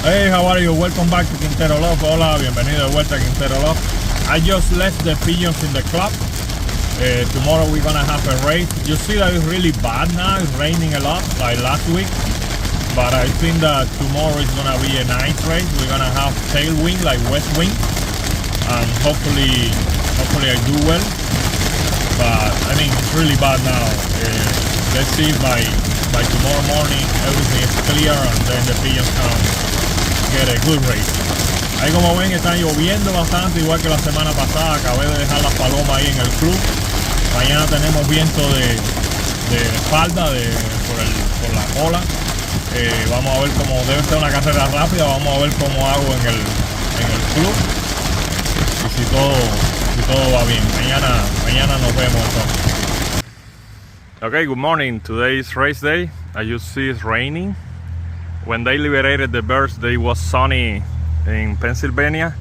Hey, how are you? Welcome back to Quintero Love. Hola, bienvenido de vuelta a Quintero Love. I just left the pigeons in the club. Tomorrow we're gonna have a race. You see that it's really bad now. It's raining a lot, like last week. But I think that tomorrow is gonna be a nice race. We're gonna have tailwind, like west wind, and hopefully I do well. But I mean, it's really bad now. Let's see if by tomorrow morning everything is clear and then the pigeons can get a good race. Ahí como ven está lloviendo bastante, igual que la semana pasada. Acabé de dejar las palomas ahí en el club. Mañana tenemos viento de espalda por la cola. Vamos a ver cómo debe ser una carrera rápida. Vamos a ver cómo hago en el club y si todo va bien. Mañana nos vemos entonces. Okay, good morning. Today is race day. As you see, it's raining. When they liberated the birds, it was sunny in Pennsylvania.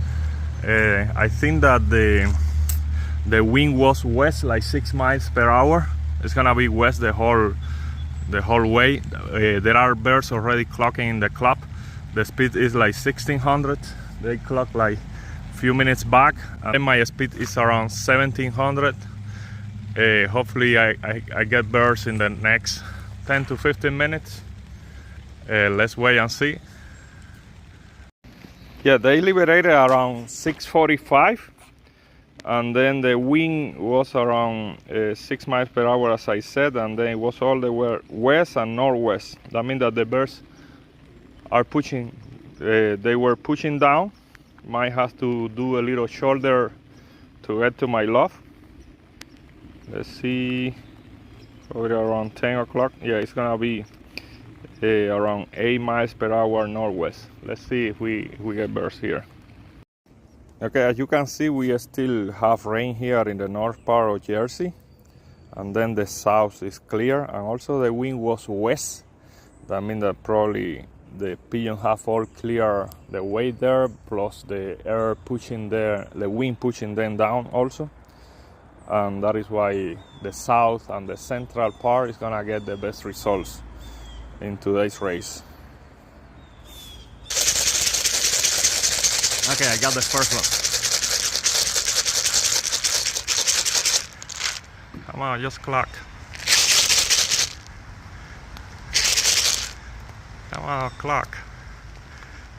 I think that the wind was west, like 6 miles per hour. It's gonna be west the whole way. There are birds already clocking in the club. The speed is like 1600. They clock like a few minutes back, and my speed is around 1700. Hopefully I get birds in the next 10 to 15 minutes. Let's wait and see. Yeah, they liberated around 6:45, and then the wind was around 6 miles per hour, as I said, and then it was all the way west and northwest. That means that the birds are pushing. They were pushing down. Might have to do a little shoulder to get to my loft. Let's see, probably around 10 o'clock. Yeah, it's gonna be around 8 miles per hour northwest. Let's see if we get birds here. Okay, as you can see, we still have rain here in the north part of Jersey, and then the south is clear, and also the wind was west. That means that probably the pigeons have all clear the way there, plus the air pushing the wind pushing them down also. And that is why the south and the central part is gonna get the best results in today's race. Okay, I got the first one. Come on, just clock. Come on, clock.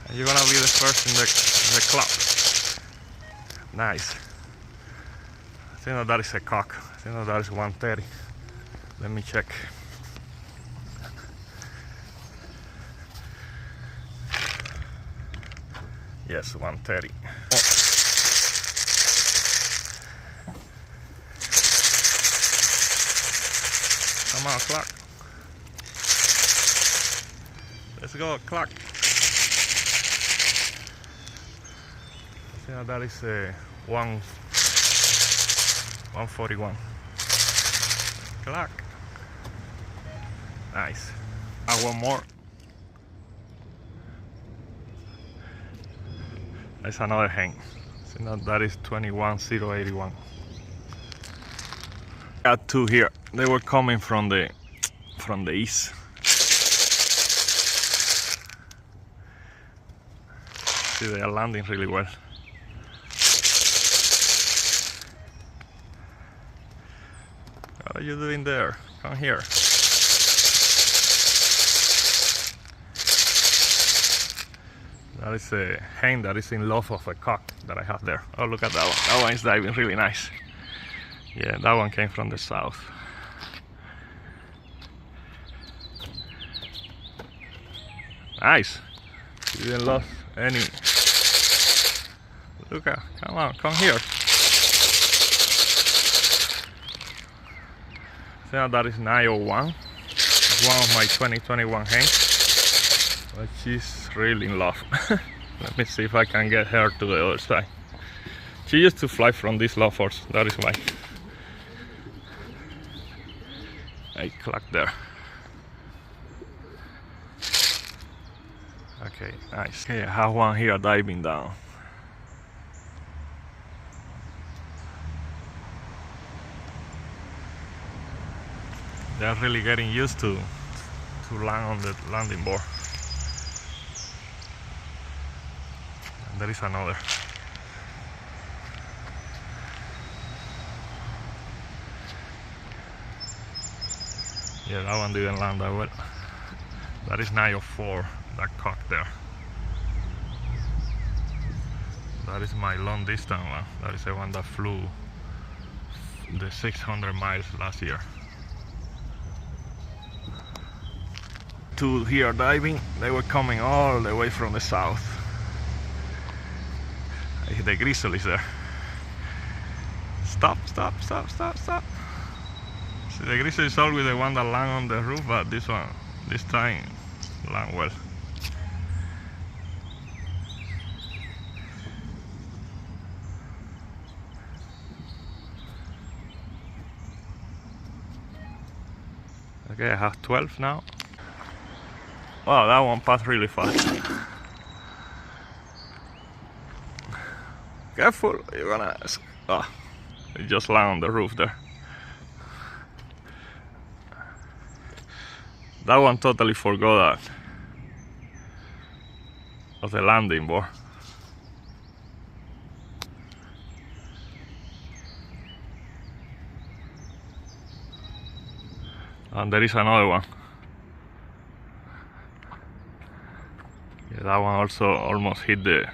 And you're gonna be the first in the club. Nice. I think that is a cock. I think that is 130. Let me check. Yes, 130. Come on, clock. Let's go, clock. I think that is a 141. Clock. Nice. One more. That's another hen. So that is 21081. Got two here. They were coming from the east. See, they are landing really well. What are you doing there? Come here. That is a hen that is in love of a cock that I have there. Oh, look at that one. That one is diving really nice. Yeah, that one came from the south. Nice. You didn't lose any. Look at, come on, come here. So that is 901. It's one of my 2021 hens. But she's really in love. Let me see if I can get her to the other side. She used to fly from these loafers, that is why. I clocked there. Okay, nice. Okay, I have one here diving down. They're really getting used to land on the landing board. There is another. Yeah, that one didn't land that well. That is 904, that cock there. That is my long distance one. That is the one that flew the 600 miles last year. Two here diving, they were coming all the way from the south. The grizzly is there. Stop, stop, stop, stop, stop. See, the grizzly is always the one that land on the roof, but this one, this time, land well. Okay, I have 12 now. Wow, that one passed really fast. Careful, you're gonna... Oh, it just landed on the roof there. That one totally forgot that. Of the landing board. And there is another one. Yeah, that one also almost hit the...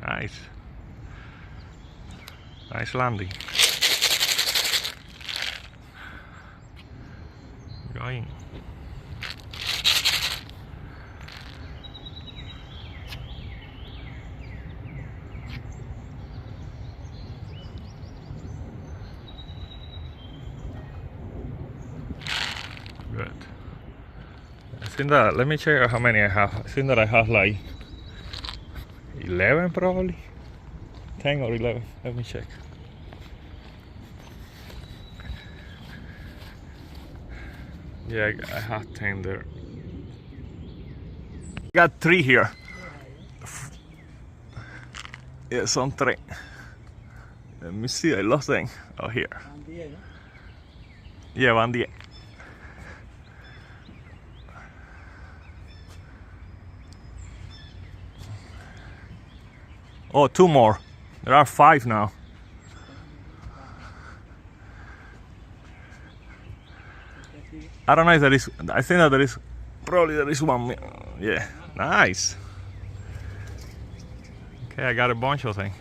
Nice. Nice landing. Going. Good. I think that, let me check how many I have. I think that I have like 11 probably. 10 or 11. Let me check. Yeah, I have 10 there. Got 3 here. Yeah, some 3. Let me see, I lost them. Oh, here. Yeah, van 10. Oh, 2 more. There are 5 now. I don't know if there is. I think that there is. Probably there is one. Yeah, nice. Okay, I got a bunch of things.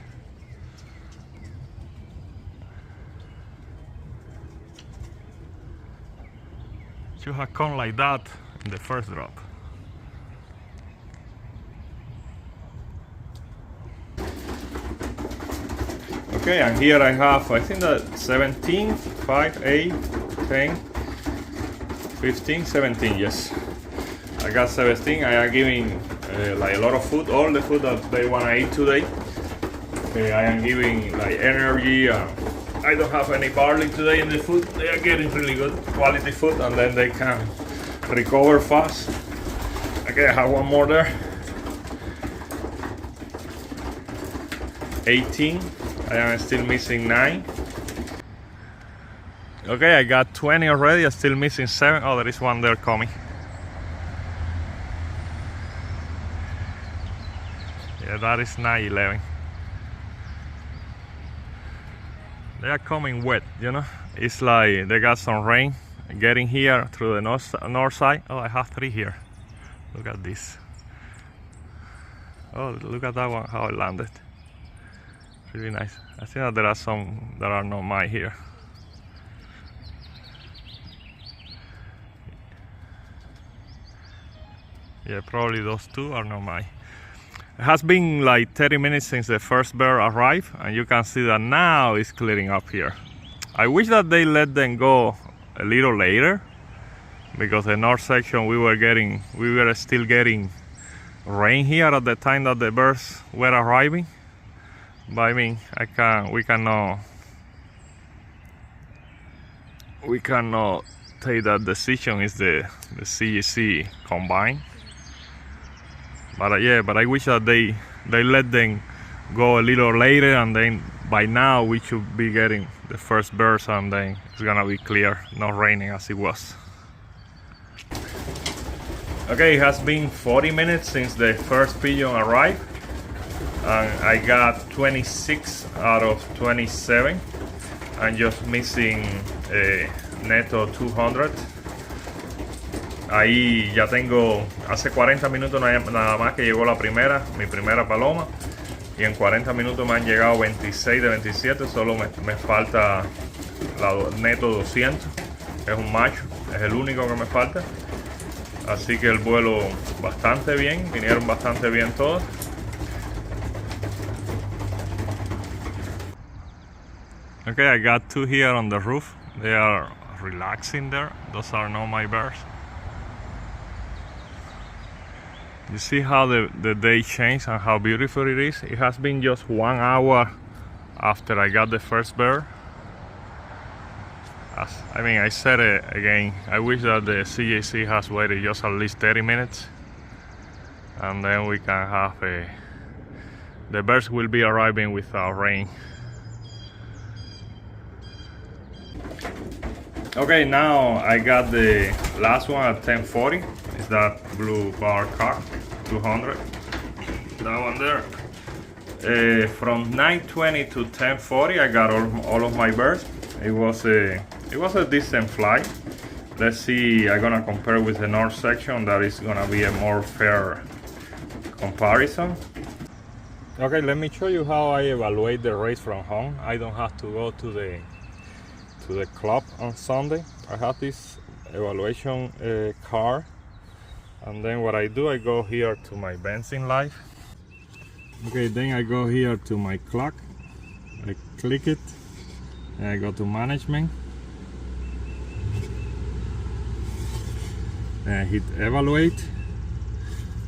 Should have come like that in the first drop. Okay, and here I have, I think that 17, 5, 8, 10, 15, 17, yes. I got 17. I am giving like a lot of food, all the food that they want to eat today. I am giving like energy. I don't have any barley today in the food. They are getting really good quality food, and then they can recover fast. Okay, I have one more there. 18. I am still missing 9. Okay, I got 20 already. I'm still missing 7. Oh, there is one there coming. Yeah, that is 9, 11. They are coming wet, you know. It's like they got some rain getting here through the north side. Oh, I have 3 here. Look at this. Oh, look at that one, how it landed. Really nice. I think that there are some that are not mine here. Yeah, probably those 2 are not mine. It has been like 30 minutes since the first bear arrived, and you can see that now it's clearing up here. I wish that they let them go a little later, because the north section we were still getting rain here at the time that the birds were arriving. But I mean, we cannot take that decision. It's the CEC combine. But yeah, but I wish that they let them go a little later, and then by now we should be getting the first birds, and then it's gonna be clear, not raining as it was. Okay, it has been 40 minutes since the first pigeon arrived, and I got 26 out of 27. I'm just missing neto 200. Ahí ya tengo, hace 40 minutos nada más que llegó mi primera paloma, y en 40 minutos me han llegado 26 de 27, solo me falta la neto 200, es un macho, es el único que me falta, así que el vuelo bastante bien, vinieron bastante bien todos. Okay, I got two here on the roof, they are relaxing there, those are not my birds. You see how the day changed and how beautiful it is? It has been just 1 hour after I got the first bird. I said it again, I wish that the CJC has waited just at least 30 minutes, and then we can have the birds will be arriving without rain. Okay, now I got the last one at 10:40. It's that blue bar cock, 200. That one there. From 9:20 to 10:40, I got all of my birds. It was a decent flight. Let's see. I'm gonna compare with the north section. That is gonna be a more fair comparison. Okay, let me show you how I evaluate the race from home. I don't have to go to the club on Sunday. I have this evaluation card, and then what I do, I go here to my benzene life. Okay, then I go here to my clock, I click it, and I go to management, and I hit evaluate,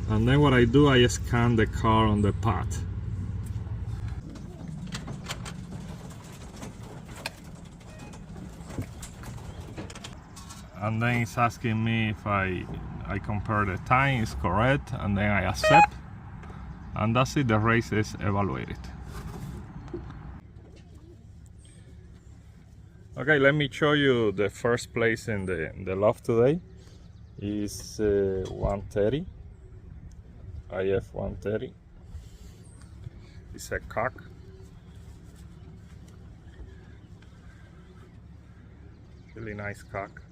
and then what I do, I scan the car on the pad. And then it's asking me if I compare the time is correct, and then I accept, and that's it, the race is evaluated. Okay, let me show you the first place in the loft today. Is 130, IF 130. It's a cock. Really nice cock.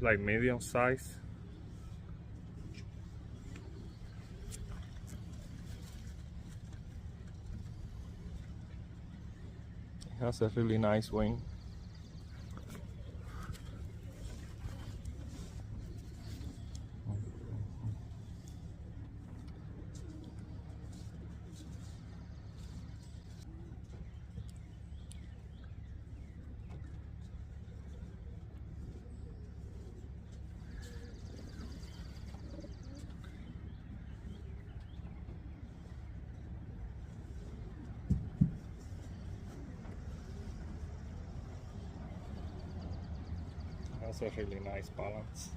Like medium size. It has a really nice wing. That's a really nice balance.